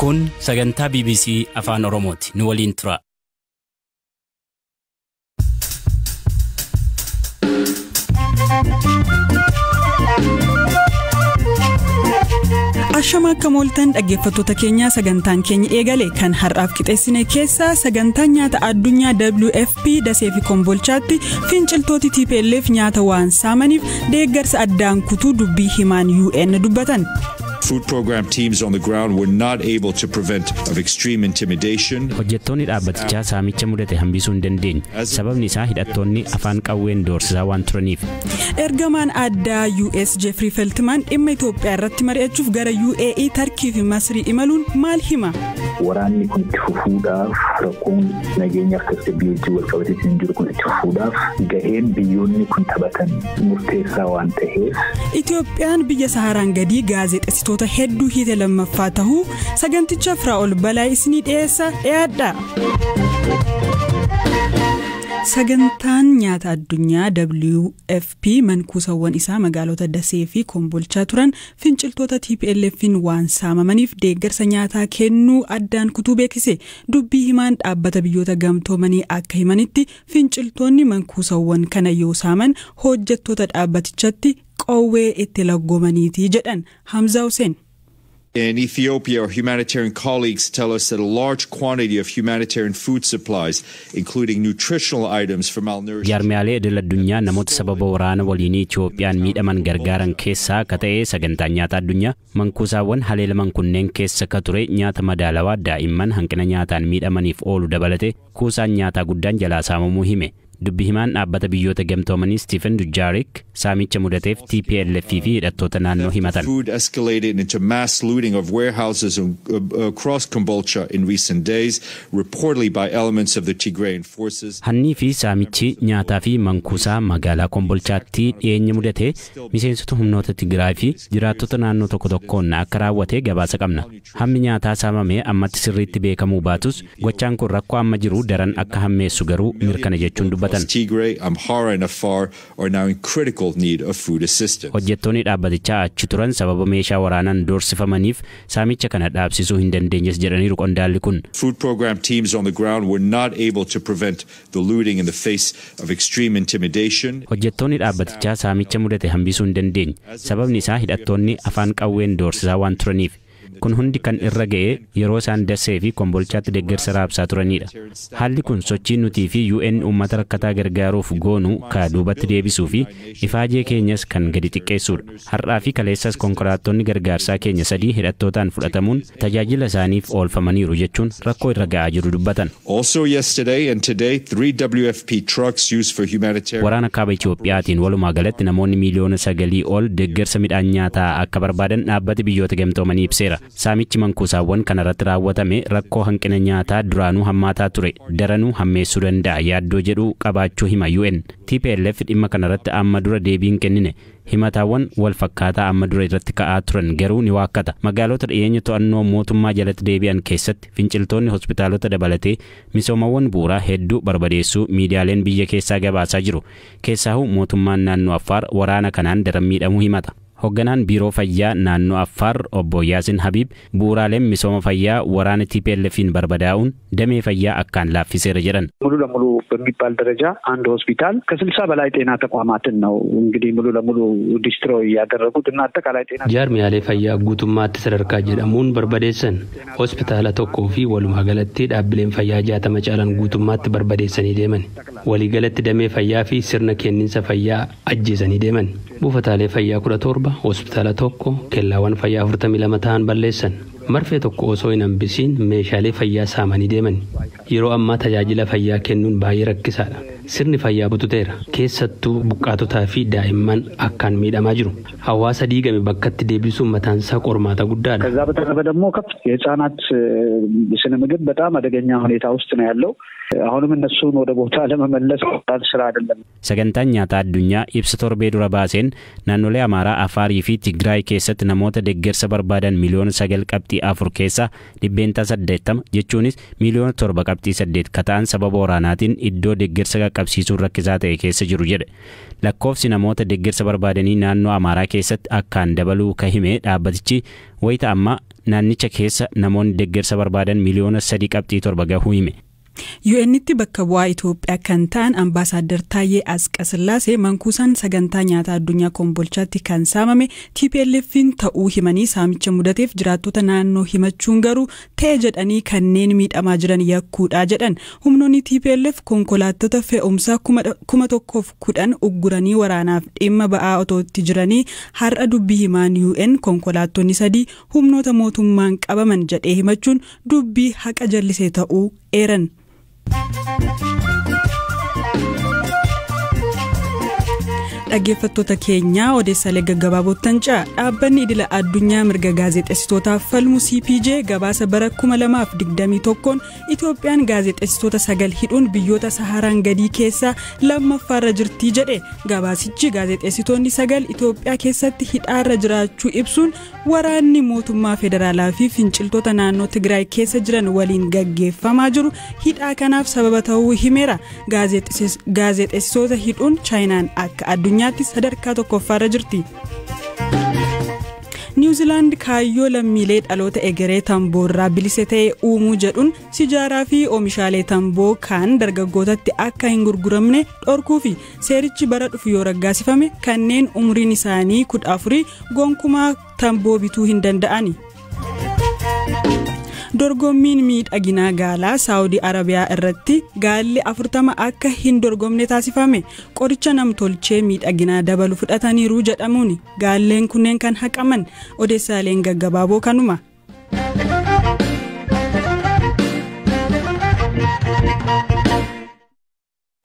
Kun sagantaa BBC Afaan Oromooti. Nu waliin tura. Ashama akka mooltan dhaggeeffattoota keenya sagantaan keenya eegale kan har'aaf qixeessine keessaa sagantaa nyaata addunyaa WFP dasee fi kombolchaatti finciltooti TPLF nyaata waan saamaniif deeggarsa addaan kutuu dubbii himaan UN dubbatan. Food program teams on the ground were not able to prevent of extreme intimidation. Hojjettoonni dhaabbatichaa saamicha mudate hambisuu hin dandeenye. Sababni isaa hidhattoonni afaan qawween doorsisaa waan turaniif. Ergamaan addaa US Jeffrey Feltman dhimma Itoophiyaa irratti mari'achuuf gara UAE Tarkii fi Masrii imaluun maal hima? Waraanni kun itti fufuudhaaf rakkoon nageenya akka biyyooti wal qabatee jiru kun itti fufuudhaaf gaheen biyyoonni kun taphatan murteessaa waan ta'eef. Itoophiyaan biyya Saharaan gadii gaazexeessitoota hedduu hiite lammaffaa ta'uu saganticha Firaa'ol Balaa isinii dhiyeessa dhiyaadha. Sagantaan nyaata addunyaa WFP mankuusawwan isaa magaalota Dasee fi Kombolchaa turan finciltoota TPLF'n waan saamamaniif deeggarsa nyaataa kennuu addaan kutuu beeksise. Dubbii himaan dhaabbata biyyoota gamtoomanii akka himanitti finciltoonni mankuusawwan kana yoo saaman hojjettoota dhaabbatichatti qawwee itti laggoomaniiti jedhan. Hamza Hussein. In Ethiopia, our humanitarian colleagues tell us that a large quantity of humanitarian food supplies, including nutritional items for malnourishment. Jaarmiyaalee idil addunyaa namoota sababa waraana waliinii Itoophiyaan miidhaman gargaaran keessaa akka ta'e sagantaan nyaata addunyaa mankuusaawwan haleelaman kunneen keessa ka ture nyaata madaalawaa daa'imman hanqina nyaataan miidhamaniif oolu dabalate kuusaan nyaataa guddaan jalaa saamamuu hime. Dubbii himaan dhaabbata biyyoota gamtoomanii Stephen Dujarric saamicha mudateef TPLF fi hidhattoota naannoo himatan. Food escalated into mass looting of warehouses across Kombolcha in recent days, reportedly by elements of the Tigrayan forces. Hannii fi saamichi nyaataa fi mankuusaa magaalaa Kombolchaatti dhiyeenya mudate miseensota humnoota Tigraay fi jiraattota naannoo tokko tokkoon akka raawwate gabaasa qabna. Hammi nyaataa saamame ammatti sirriitti beekamuu baatus gochaan kun rakkoo amma jiru daran akka hammeessu garuu mirkana jechuun dubbatan. Tigray, Amhara and Afar are now in critical need of food assistance. Hojjettoonni dhaabbatichaa achi turan sababa meeshaa waraanaan doorsifamaniif saamicha kana dhaabsisuu hin dandeenyes jedhaniiru qondaalli kun. Food program teams on the ground were not able to prevent the looting in the face of extreme intimidation. Hojjettoonni dhaabbatichaa saamicha mudate hambisuu hin dandeenye. Sababni isaa hidhattoonni afaan qawween doorsisaa waan turaniif. Kun hundi kan irra ga'e yeroo isaan Dasee fi Kombolchaatti deeggarsa raabsaa turanidha. Haalli kun sochii nutii fi UN uummata rakkataa gargaaruuf goonu ka duubatti deebisuu fi ifaajee keenyas kan gadi xiqqeessuudha. Har'aa fi kaleessas konkolaattonni gargaarsaa keenya 3 hidhattootaan fudhatamuun tajaajila isaaniif oolfamaniiru jechuun rakkoo irra ga'aa jiru dubbatan. Also yesterday and today 3 WFP trucks used for humanitarian. Waraana kaaba Itoophiyaatiin walumaa galatti namoonni miliyoona 9 ol deeggarsa midhaan nyaataa akka barbaadan dhaabbati biyyoota gamtoomanii ibseera. Saamichi mankuusaawwan kanarratti raawwatame rakkoo hanqina nyaataa duraanuu hammaataa ture daranuu hammeessuu danda'a yaaddoo jedhu qabaachuu hima UN. TPLF dhimma kanarratti amma dura deebiin kennine. Himataawwan wal fakkaataa amma dura irratti ka'aa turan garuu ni waakkata. Magaalota dhiyeenya to'annoo mootummaa jalatti deebi'an keessatti finciltoonni hospitaalota dabalatee misoomawwan bu'uuraa hedduu barbadeessuu miidiyaaleen biyya keessaa gabaasaa jiru. Keessaahuu mootummaan naannoo Affaar waraana kanaan daran miidhamuu himata. Hoogganaan biiroo fayyaa naannoo Affaar obbo Yaasin Habib bu'uuraaleen misooma fayyaa waraana TPLF'n barbadaa'uun damee fayyaa akkaan laaffiseera jedhan. ሙሉ ለሙሉ በሚባል ደረጃ አንድ ሆስፒታል ከ60 በላይ ጤና ተቋማትን ነው እንግዲህ ሙሉ ለሙሉ ዲስትሮይ ያደረጉት እና አጠቃላይ ጤና ጃርሚያሌ ፈያ ጉቱማት ሰደርካ ጀዳሙን በርበዴሰን ሆስፒታላ tokkoo fi walumaa galatti dhaabbileen fayyaa 60 caalan guutummaatti barbadeessanii deeman walii galatti damee fayyaa fi sirna kenniinsa fayyaa ajjeesanii deeman buufataalee fayyaa 17 hospitaala tokko kellaawwan fayyaa 42 ta'an balleessan marfee tokko osoo hin hambisiin meeshaalee fayyaa saamanii deeman yeroo ammaa tajaajila fayyaa kennuun baay'ee rakkisaadha sirni fayyaa bututeera keessattuu buqqaatotaa fi daa'imman akkaan miidhamaa jiru hawaasa diigame bakkatti deebisuun mataansaa qormaata guddaadha. ከዛ በተረፈ ደግሞ የህፃናት ስነ ምግብ በጣም አደገኛ ሁኔታ ውስጥ ነው ያለው አሁንም እነሱን ወደ ቦታ ለመመለስ ስራ አይደለም። sagantaan nyaata addunyaa ibsa torbee dura baaseen naannolee Amaaraa Afaarii fi Tigraay keessatti namoota deeggarsa barbaadan miliyoona 9.4 keessa 80 jechuunis miliyoona 7.8 kataan sababa waraanaatiin iddoo deeggarsa qaqqabsiisuun rakkisaa ta'e keessa jiru jedhe. Lakkoofsi namoota deeggarsa barbaadanii naannoo Amaaraa keessatti akkaan dabaluu ka hime dhaabbatichi wayita amma naannicha keessa namoonni deeggarsa barbaadan miliyoona 3.7 gahuu hime. UN'tti bakka bu'aa Itoophiyaa kan ta'an Ambaasaadder Taayyee Asqasillaasee mankuusaan sagantaa nyaata addunyaa Kombolchaatti kan saamame TPLF'n ta'uu himanii saamicha mudateef jiraattota naannoo himachuun garuu ta'e jedhanii kanneen miidhamaa jiran yakkuudha jedhan. Humnoonni TPLF konkolaattota fe'umsaa 1,110 ugguranii waraanaaf dhimma ba'aa otoo itti jiranii har'a dubbii himaan UN konkolaattonni 3 humnoota mootummaan qabaman jedhee himachuun dubbii haqa jallisee ta'uu eeran. Dhaggeeffattoota keenya odeessaalee gaggabaaboottan dhaabbanni idila addunyaa mirga gaazexeessitootaaf falmu CPJ gabaasa bara 2021 Itoophiyaan gaazexeessitoota 9 hidhuun biyyoota Saharaan gadii keessaa lammaffaarra jirti jedhe. Gabaasichi gaazexeessitoonni 9 Itoophiyaa keessatti hidhaarra jiraachuu ibsuun waraanni mootummaa federaalaa fi finciltoota naannoo Tigraay keessa jiran waliin gaggeeffamaa jiru hidhaa kanaaf sababa ta'uu himeera. Gaazexeessitoota hidhuun Chaayinaan akka addunyaatti sadarkaa tokkoffaarra jirti. New Zealand kaayyoo lammiilee dhaloota egeree tamboorraa bilisa ta'e uumuu jedhuun sijaaraa fi oomishaalee tamboo kan dargaggootatti akka hin gurguramne dhorkuu fi seerichi bara dhufu yoo raggaasifame kanneen umriin isaanii 14 gonkumaa tamboo bituu hin danda'ani. Dorgommiin miidhaginaa gaalaa Saawudii Arabiyaa irratti gaalli 40 akka hin dorgomne taasifame. Qoricha namtolchee miidhaginaa dabalu fudhataniiru jedhamuun gaalleen kunneen kan haqaman. Odeessaaleen gaggabaaboo kanuma.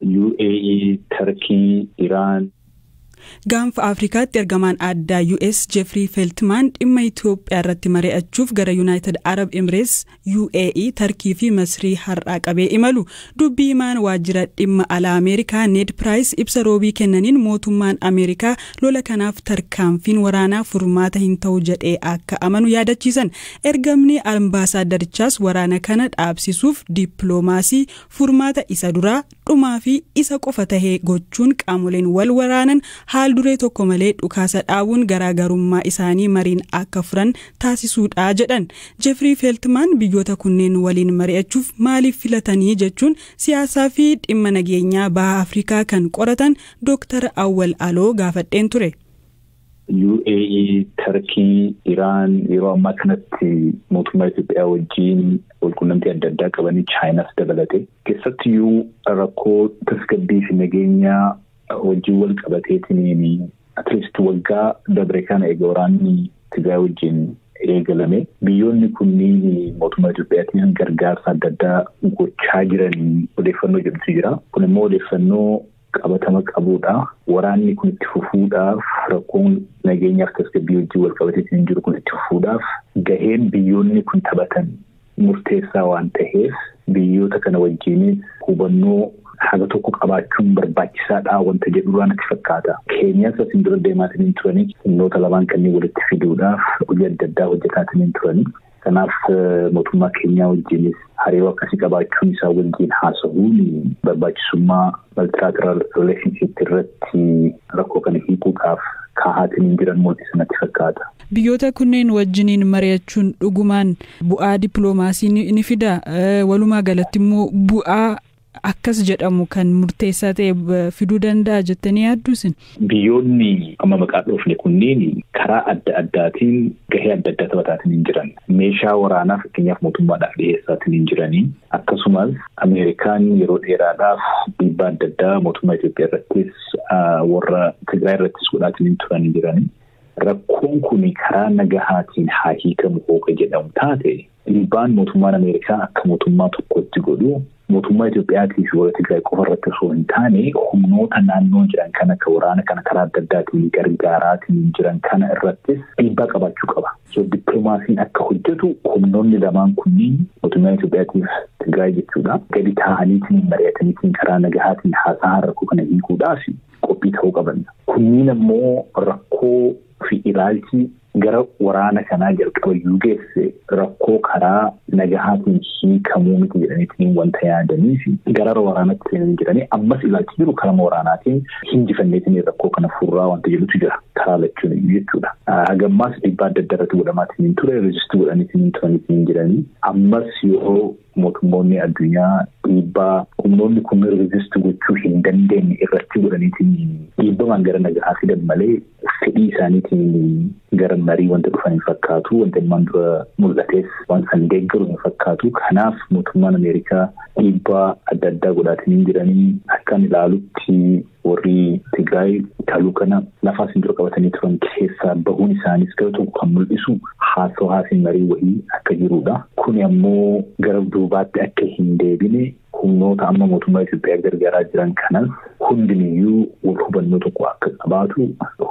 UAE, Turkey, Iran. Gaanfa Afrikaatti ergamaan addaa US Jeffrey Feltman dhimma Itoophiyaa irratti mari'achuuf gara United Arab Emirates, UAE, Turkey fi Masrii har'aa qabee imalu. Dubbii himaan waajjira dhimma alaa Ameerikaa Ned Price ibsa roobii kennaniin mootummaan Ameerikaa lola kanaaf tarkaanfiin waraanaa furmaata hin ta'u jedhee akka amanu yaadachiisan. Ergamni ambaasaaddarichaas waraana kana dhaabsisuuf dippiloomaasii furmaata isa duraa dhumaa fi isa qofa tahee gochuun qaamoleen wal waraanan haal duree tokko malee dhukaasa dhaabuun garaagarummaa isaanii mariin akka furan taasisuudha jedhan. Jeffrey Feltman biyyoota kunneen waliin mari'achuuf maaliif filatanii jechuun siyaasaa fi dhimma nageenyaa baha Afrikaa kan qoratan Dr. Awwal Aloo gaafadheen ture. UAE, Turkey, Iran yeroo ammaa kanatti mootummaa Itoophiyaa wajjin walqunnamtii adda addaa qabanii Chaayinaas dabalate. Keessattiyyuu rakkoo tasgabbii fi nageenyaa wajjin wal qabateetiin atleast waggaa dabre kana eega waraanni Tigraay wajjin eegalame biyyoonni kunniin mootummaa Itoophiyaatiin gargaarsa adda addaa gochaa jiran odeeffannoo jedhutu jira. Kun immoo odeeffannoo qabatama qabuudha. Waraanni kun itti fufuudhaaf rakkoon nageenyaaf tasgabbii wajjin wal qabateetiin jiru kun itti fufuudhaaf gaheen biyyoonni kun taphatan murteessaa waan ta'eef biyyoota kana wajjin hubannoo haga tokko qabaachuun barbaachisaadha wanta jedhuudhaan itti fakkaata. Keenyaas asin dura deemaatiin turanii humnoota lamaan kanneen walitti fiduudhaaf hojii adda addaa hojjetaatiin turanii. Kanaaf mootummaa keenyaa wajjinis hariiroo akkasii qabaachuun isaa wajjin haasa'uun barbaachisummaa multilateral relationship irratti rakkoo kana hiikuudhaaf kaa'aatiin jiran mootii sanatti fakkaata. Biyyoota kunneen wajjiniin mari'achuun dhugumaan bu'aa dippiloomaasii ni fida. Walumaa galatti immoo bu'aa akkas jedhamu kan murteessaa ta'e fiduu danda'a jettanii yaadduusin? Biyyoonni amma maqaa dhoofne kunniin karaa adda addaatiin gahee adda addaa taphataatiin hin jiran. Meeshaa waraanaa fakkeenyaaf mootummaadhaaf dhiyeessaatiin hin jiranii. Akkasumas Ameerikaan yeroo dheeraadhaaf dhiibbaa adda addaa mootummaa Itoophiyaa irrattis warra Tigraay irrattis godhaatiin hin turan jiranii. Rakkoon kun karaa nagahaatiin haa hiikamu hooqa jedhamu taate dhiibbaan mootummaan Ameerikaa akka mootummaa tokkotti godhu mootummaa Itoophiyaatii fi warra Tigraay qofa irratti osoo hin taane humnoota naannoo jiran kana akka waraana kana karaa adda addaatiin gargaaraatiin jiran kana irrattis dhiibbaa qabaachuu qaba. So dippiloomaasiin akka hojjetu humnoonni lamaan kunniin mootummaa Itoophiyaatiif Tigraay jechuudha. Gadi taa'aniitiin mari'ataniitiin karaa nagahaatiin haasaa rakkoo kana hiikuudhaaf qophii ta'uu qaban. Kunniin ammoo rakkoo fi ilaalchi gara waraana kanaa jalqabayyuu geesse rakkoo karaa nagahaatiin hiikamuu miti jedhaniitiin wanta yaadanii fi gara waraanatti seenanii jiranii ammas ilaalchi jiru karaa waraanaatiin hinjifanneetiin rakkoo kana furraa wanta jedhutu jira karaa lachuun jechuudha. Hagammaas dhiibbaa adda addaarratti godhamaatiin ture reejistii godhaniitiin turaniitiin jiranii ammas yoo mootummoonni addunyaa dhiibbaa humnoonni kun reejistii gochuu hin dandeenye irratti godhaniitiin dhiibbamaan gara nagahaa fidan malee fedhii isaaniitiin gara marii wanta dhufanii fakkaatu wanta ilmaan dura mul'atees waan san deeggaru hin fakkaatu. Kanaaf mootummaan Ameerikaa dhiibbaa adda addaa godhaatiin jiranii akkan ilaalutti warri Tigraay kaluu kana lafaas hin dura qabatanii turan keessaa bahuun isaanis gara tokko kan mul'isu haasawaatiin marii wahii akka jirudha. Kun ammoo gara duubaatti akka hin deebine humnoota amma mootummaa Itoophiyaa gargaaraa jiran kanas hundiniyyuu wal hubannoo tokko akka qabaatu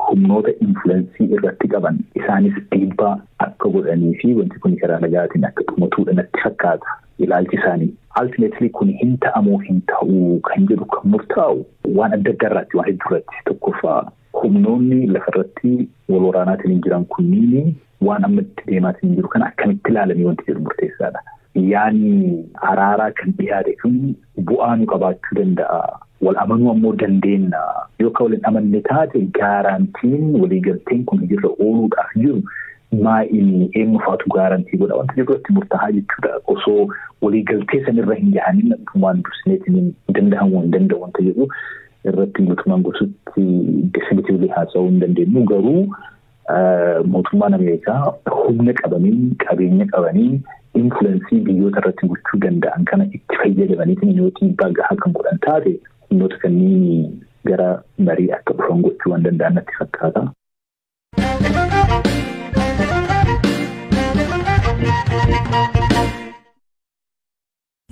humnoota influensii irratti qaban isaanis dhiibbaa akka godhanii fi wanti kun karaa nagaatiin akka xumatuudha natti fakkaata ilaalchi isaanii. Ultimately kun hin ta'amoo hin ta'uu kan jedhu kan murtaa'u waan adda addaarratti waan hedduurratti tokkoffaa humnoonni lafarratti wal waraanaatiin jiran kunniin waan amma itti deemaatiin jiru kana akkamitti ilaalanii wanti jedhu murteessaadha. Yaani araaraa kan dhiyaate kun bu'aa nu qabaachuu danda'a. Wal amanuu ammoo dandeenya. Yookaan waliin amanne taate gaarantiin waliigalteen kun irra ooluudhaaf jiru maa'inni eenyufaatu gaarantii godha wanta jedhutti murtaa'aa jechuudha. Osoo waliigaltee sanirra hin gahanin waan dursineetiin danda'amuu hin danda'u wanta jedhu irratti mootummaan gosutti definitively haasa'uu hin dandeenyu. Garuu mootummaan Ameerikaa humna qabanii qabeenya qabanii influensii biyyoota irratti gochuu danda'an kana itti fayyadamaniitiin yoo dhiibbaa gahaa kan godhan taate humnoota kanneen gara marii akka dhufan gochuu waan danda'an natti fakkaata.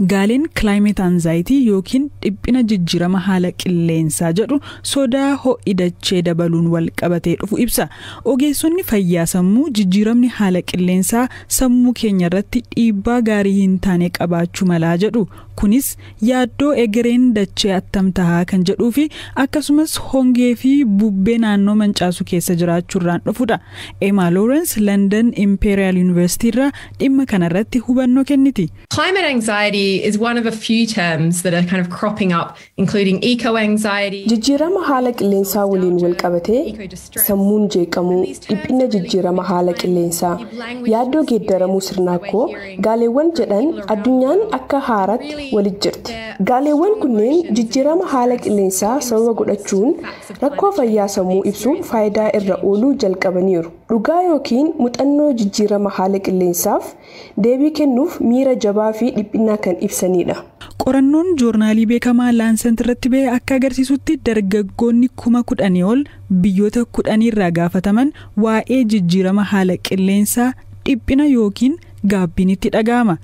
Gaaleen climate anxiety yookiin dhiphina jijjiirama haala qilleensaa jedhu sodaa ho'i dachee dabaluun wal qabatee dhufu ibsa. Ogeessonni fayyaa sammuu jijjiiramni haala qilleensaa sammuu keenya irratti dhiibbaa gaarii hin taane qabaachuu malaa jedhu. Kunis yaaddoo egereen dachee attam tahaa kan jedhuu fi akkasumas hongee fi bubbee naannoo mancaasu keessa jiraachuurraan dhufudha. Emma Lawrence London Imperial University irraa dhimma kanarratti hubannoo kenniti. Climate anxiety is one of a few terms that are kind of cropping up, including eco-anxiety. Jijjiirama haala qilleensaa waliin wal qabatee sammuun jeeqamuu, dhiphina jijjiirama haala qilleensaa, yaaddoo geeddaramuu sirnaakkoo, gaaleewwan jedhan addunyaan akka haaraatti walitti jirti. Gaaleewwan kunneen jijjiirama haala qilleensaa sababa godhachuun rakkoo fayyaa sammuu ibsuuf faayidaa irra ooluu jalqabaniiru. Dhugaa yookiin muuxannoo jijjiirama haala qilleensaaf deebii kennuuf miira jabaa fi dhiphinaa kan ibsanidha. Qorannoon joornaalii beekamaa Laanseet irratti ba'e akka agarsiisutti dargaggoonni 10,000 ol biyyoota 10 irraa gaafataman waa'ee jijjiirama haala qilleensaa dhiphina yookiin gaabbinitti dhaga'ama.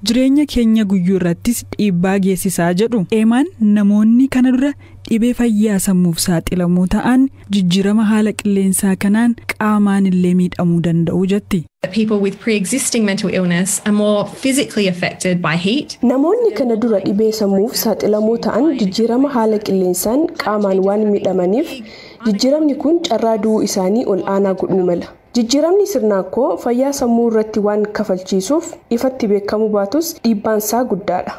Jireenya keenya guyyuu irrattis dhiibbaa geessisaa jedhu. Eemaan namoonni kana dura dhibee fayyaa sammuuf saaxilamuu ta'an jijjiirama haala qilleensaa kanaan qaamaan illee miidhamuu danda'u jetti. People with pre-existing mental illness are more physically affected by heat. Namoonni kana dura dhibee sammuuf saaxilamuu ta'an jijjiirama haala qilleensaan qaamaan waan miidhamaniif jijjiiramni kun carraa du'uu isaanii ol aanaa godhuu mala. Jijjiiramni sirnaakkoo fayyaa sammuu irratti waan kafalchiisuuf ifatti beekamuu baatus dhiibbaan isaa guddaadha.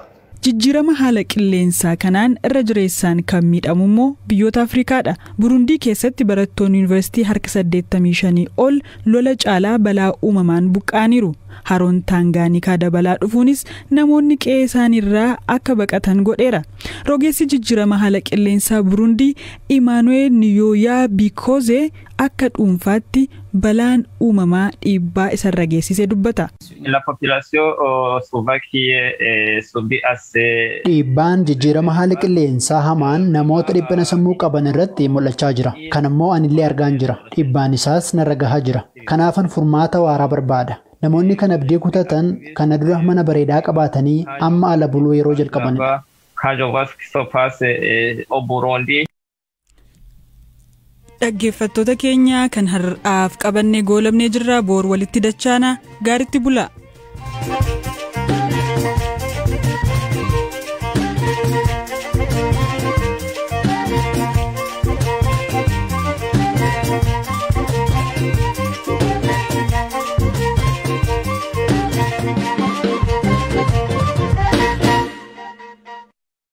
Jijjiirama haala qilleensaa kanaan irra jireessaan kan miidhamu immoo biyyoota Afrikaadha. Burundii keessatti barattoonni yuunivarsiitii harka 85 ol lola caalaa balaa uumamaan buqqaaniiru. Haroon Taangaanikaa dabalaa dhufuunis namoonni qe'ee isaaniirraa akka baqatan godheera. Rogeessi jijjiirama haala qilleensaa Burundii Emmanuel Niyoyaa Bikoze akka dhuunfaatti balaan uumamaa dhiibbaa isarra geessise dubbata. Dhiibbaan jijjiirama haala qilleensaa hamaan namoota dhiphina sammuu qaban irratti mul'achaa jira. Kan immoo anillee argaan jira. Dhiibbaan isaas narra gahaa jira. Kanaafan furmaata waaraa barbaada. Namoonni kan abdii kutatan kana dura mana bareedaa qabaatanii amma ala buluu yeroo jalqabanidha. Dhaggeeffattoota keenya kan har'aaf qabannee goolabnee jirra boor walitti dachaana gaaritti bula.